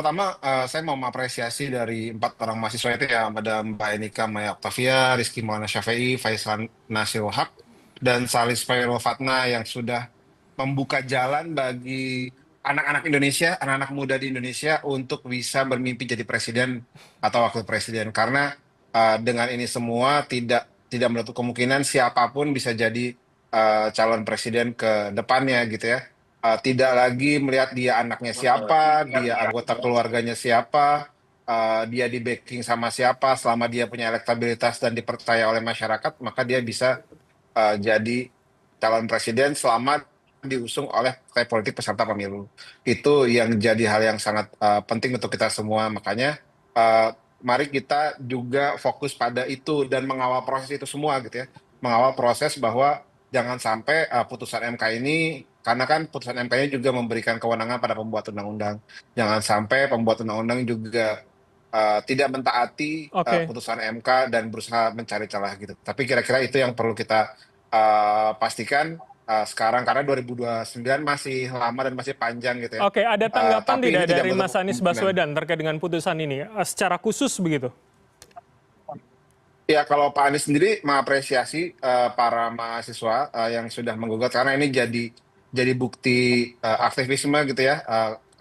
Pertama, saya mau mengapresiasi dari 4 orang mahasiswa itu ya, ada Mbak Enika Maya Octavia, Rizky Maulana Syafei, Faisal Nasirul Haq, dan Salis Fairul Fatna yang sudah membuka jalan bagi anak-anak Indonesia, anak-anak muda di Indonesia untuk bisa bermimpi jadi presiden atau wakil presiden. Karena dengan ini semua tidak menutup kemungkinan siapapun bisa jadi calon presiden ke depannya gitu ya. Tidak lagi melihat dia anaknya siapa, dia anggota keluarganya siapa, dia di backing sama siapa, selama dia punya elektabilitas dan dipercaya oleh masyarakat, maka dia bisa jadi calon presiden selama diusung oleh partai politik peserta pemilu. Itu yang jadi hal yang sangat penting untuk kita semua. Makanya mari kita juga fokus pada itu dan mengawal proses itu semua gitu ya. Mengawal proses bahwa jangan sampai putusan MK ini, karena kan putusan MK-nya juga memberikan kewenangan pada pembuat undang-undang. Jangan sampai pembuat undang-undang juga tidak mentaati Oke. putusan MK dan berusaha mencari celah gitu. Tapi kira-kira itu yang perlu kita pastikan sekarang, karena 2029 masih lama dan masih panjang gitu ya. Oke, ada tanggapan Tapi ini tidak tidak dari Mas menutup Anies kemungkinan. Baswedan terkait dengan putusan ini secara khusus begitu? Ya, kalau Pak Anies sendiri mengapresiasi para mahasiswa yang sudah menggugat, karena ini jadi bukti aktivisme gitu ya,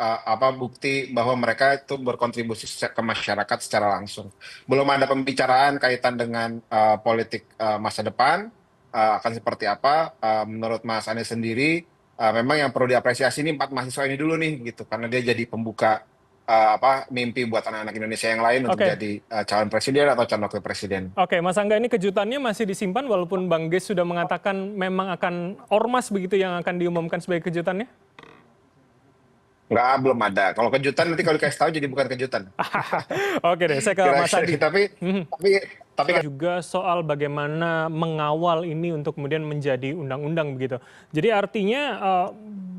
apa bukti bahwa mereka itu berkontribusi ke masyarakat secara langsung. Belum ada pembicaraan kaitan dengan politik masa depan akan seperti apa. Menurut Mas Anies sendiri, memang yang perlu diapresiasi ini 4 mahasiswa ini dulu nih gitu, karena dia jadi pembuka apa mimpi buat anak-anak Indonesia yang lain untuk Oke. jadi calon presiden atau calon wakil presiden. Oke, Mas Angga, ini kejutannya masih disimpan walaupun Bang Ges sudah mengatakan memang akan ormas begitu yang akan diumumkan sebagai kejutannya? Nggak, belum ada. Kalau kejutan nanti kalau dikasih tahu jadi bukan kejutan. Oke deh, saya ke Mas Kira-kira Adi. gitu. Tapi tapi kan Juga soal bagaimana mengawal ini untuk kemudian menjadi undang-undang begitu. Jadi artinya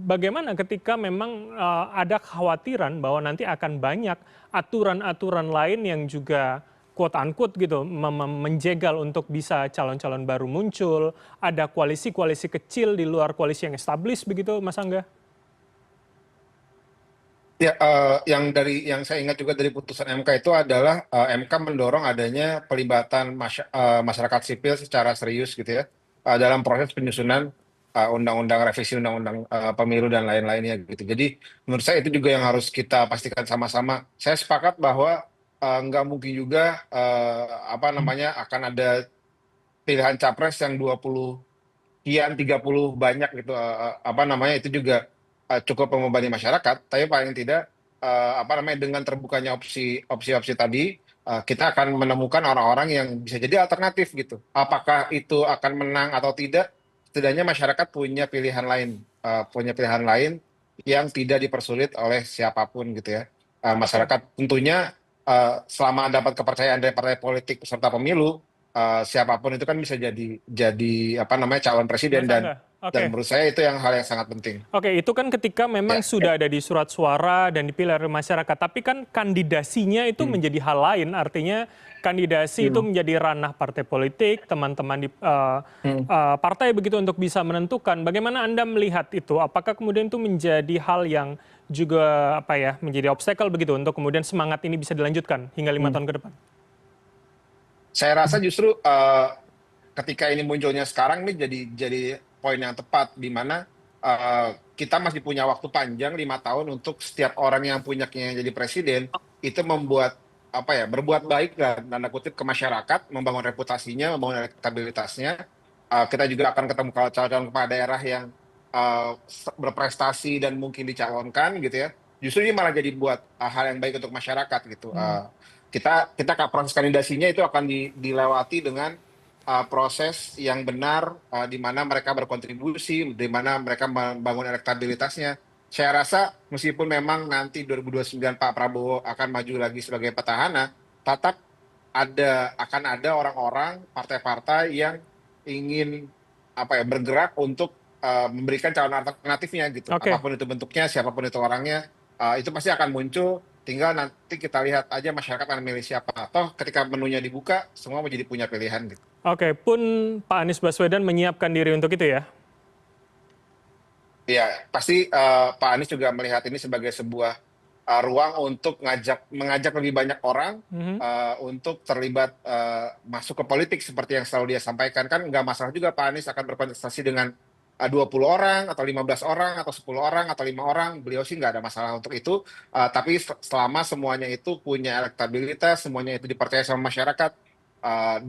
bagaimana ketika memang ada kekhawatiran bahwa nanti akan banyak aturan-aturan lain yang juga quote unquote gitu menjegal untuk bisa calon-calon baru muncul, ada koalisi-koalisi kecil di luar koalisi yang established begitu Mas Angga? ya, yang saya ingat juga dari putusan MK itu adalah MK mendorong adanya pelibatan masyarakat sipil secara serius gitu ya, dalam proses penyusunan undang-undang revisi undang-undang pemilu dan lain-lainnya gitu. Jadi menurut saya itu juga yang harus kita pastikan sama-sama. Saya sepakat bahwa nggak mungkin juga apa namanya akan ada pilihan capres yang 20 kian 30 banyak gitu, apa namanya itu juga cukup membebani masyarakat, tapi paling tidak apa namanya dengan terbukanya opsi-opsi tadi, kita akan menemukan orang-orang yang bisa jadi alternatif gitu. Apakah itu akan menang atau tidak, setidaknya masyarakat punya pilihan lain yang tidak dipersulit oleh siapapun gitu ya. Oke. Masyarakat tentunya selama dapat kepercayaan dari partai politik peserta pemilu, siapapun itu kan bisa jadi apa namanya calon presiden, Mas dan Angga. Oke. menurut saya itu yang hal yang sangat penting. Oke, itu kan ketika memang Ya. sudah ada di surat suara dan dipilih oleh masyarakat, tapi kan kandidasinya itu Hmm. menjadi hal lain, artinya kandidasi itu Hmm. menjadi ranah partai politik, teman-teman di Hmm. partai begitu untuk bisa menentukan. Bagaimana Anda melihat itu? Apakah kemudian itu menjadi hal yang juga apa ya, menjadi obstacle begitu untuk kemudian semangat ini bisa dilanjutkan hingga 5 tahun ke depan? Saya rasa justru ketika ini munculnya sekarang ini jadi poin yang tepat, di mana kita masih punya waktu panjang 5 tahun untuk setiap orang yang punya keinginan jadi presiden itu membuat apa ya, berbuat baik dan tanda kutip ke masyarakat, membangun reputasinya, membangun elektabilitasnya. Kita juga akan ketemu calon-calon kepala daerah yang berprestasi dan mungkin dicalonkan gitu ya. Justru ini malah jadi buat hal yang baik untuk masyarakat gitu. Kita proses kandidasinya itu akan dilewati dengan proses yang benar, di mana mereka berkontribusi, di mana mereka membangun elektabilitasnya. Saya rasa meskipun memang nanti 2029 Pak Prabowo akan maju lagi sebagai petahana, tetap akan ada orang-orang, partai-partai yang ingin apa ya, bergerak untuk memberikan calon alternatifnya gitu. Oke. Apapun itu bentuknya, siapapun itu orangnya, itu pasti akan muncul. Tinggal nanti kita lihat aja masyarakat akan milih siapa. Toh ketika menunya dibuka, semua menjadi punya pilihan gitu. Oke, pun Pak Anies Baswedan menyiapkan diri untuk itu ya? Ya, pasti Pak Anies juga melihat ini sebagai sebuah ruang untuk mengajak lebih banyak orang Mhm. untuk terlibat masuk ke politik seperti yang selalu dia sampaikan. Kan nggak masalah juga Pak Anies akan berkontestasi dengan 20 orang atau 15 orang atau 10 orang atau 5 orang. Beliau sih nggak ada masalah untuk itu. Tapi selama semuanya itu punya elektabilitas, semuanya itu dipercaya sama masyarakat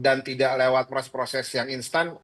dan tidak lewat proses-proses yang instan,